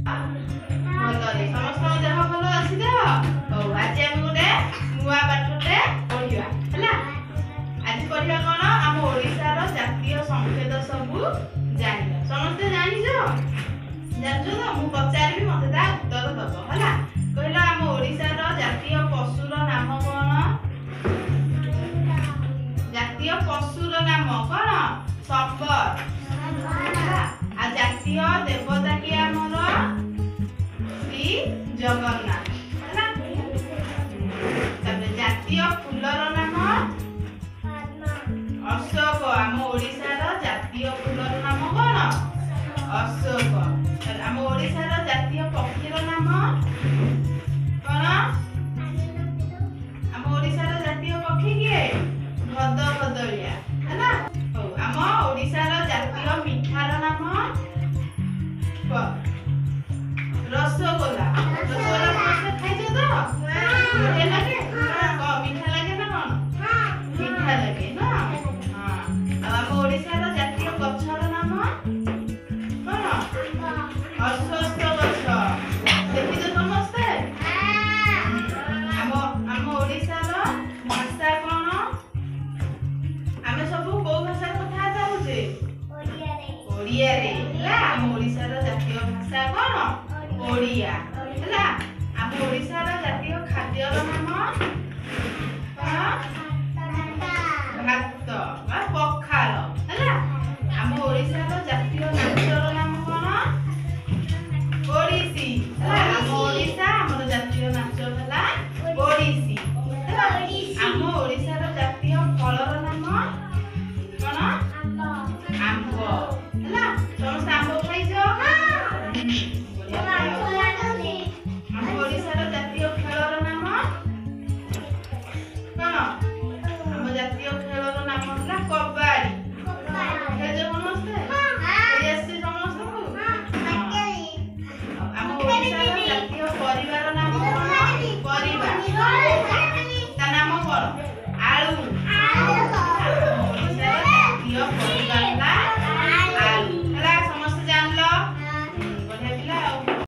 ଭଲରେ ସମସ୍ତଙ୍କ ଦେହ ଭଲ ଅଛି ତ? ହଉ ଆଜି ଆମେ ଗୋଟେ ନୂଆ ପାଠଟେ ପଢିବା ହେଲା। ଆଜି ପଢିବା କଣ? ଆମ ଓଡ଼ିଶାର ଜାତୀୟ ସଂକେତ ସବୁ ଜାଣିବା। ସମସ୍ତେ ଜାଣିଛ? ଜାଣିଛ ତ? ମୁଁ ପଚାରିବି, ମତେ ତା ଉତ୍ତର ଦବ ହେଲା। କହିଲ ଆମ ଓଡ଼ିଶାର ଜାତୀୟ ପଶୁର ନାମ କଣ? ଜାତୀୟ ପଶୁର ନାମ କଣ? ସମ୍ବର। ଆଉ ଜାତୀୟ ଦେବତା କିଏ ଆମର? ଶ୍ରୀ ଜଗନ୍ନାଥ ହେଲା। ତାପରେ ଜାତୀୟ ଫୁଲର ନାମ ଅଶୋକ। ଆମ ଓଡ଼ିଶାର ଜାତୀୟ ଫୁଲର ନାମ କଣ? ଅଶୋକ। ଆମ ଓଡ଼ିଶାର ଜାତୀୟ ପକ୍ଷୀର ନାମ କଣ? ଆମ ଓଡ଼ିଶାର ଜାତୀୟ ପକ୍ଷୀ କିଏ? ଗଦଗଦଳିଆ ହେଲା। ହଉ ଆମ ଓଡ଼ିଶାର ଜାତୀୟ ମିଠାର ନାମ ରସଗୋଲା। ରସଗୋଲା ସମସ୍ତେ ଖାଇଛ ତ? ବଢିଆ ଲାଗେ? ମିଠା ଲାଗେ ନା କଣ? ମିଠା ଲାଗେ ନା? ହଁ। ଆଉ ଆମ ଓଡ଼ିଶାର ଜାତୀୟ ଗଛର ନାମ କଣ? ଅଶ୍ୱତ୍ଥ ଗଛ। ଦେଖିଛ ସମସ୍ତେ? ଆମ ଓଡ଼ିଶାର ଭାଷା କଣ? ଆମେ ସବୁ କୋଉ ଭାଷାରେ କଥାବାର୍ତ୍ତା ହଉଛେ? ଓଡ଼ିଆରେ ହେଲା। ଆମ ଓଡ଼ିଶାର ଜାତୀୟ ଭାଷା କଣ? ଓଡ଼ିଆ ହେଲା। ଆମ ଓଡ଼ିଶାର ଜାତୀୟ ଖାଦ୍ୟର ନାମ କଣ? ଭାତ ବା ପଖାଳ ହେଲା। ଆମ ଓଡ଼ିଶାର ଜାତୀୟ ନାଚର ନାମ କଣ? ଓଡ଼ିଶୀ ହେଲା। ଆମ ଓଡ଼ିଶା ଆମର ଜାତୀୟ ନାଚ ହେଲା ଓଡ଼ିଶୀ ହେଲା। ଆମ ଓଡ଼ିଶାର ଜାତୀୟ ଫଳର ନାମ କଣ? ଆମ୍ବ ହେଲା। ସମସ୍ତେ ଆମ୍ବ ଖାଇଛ? ବଢିଆ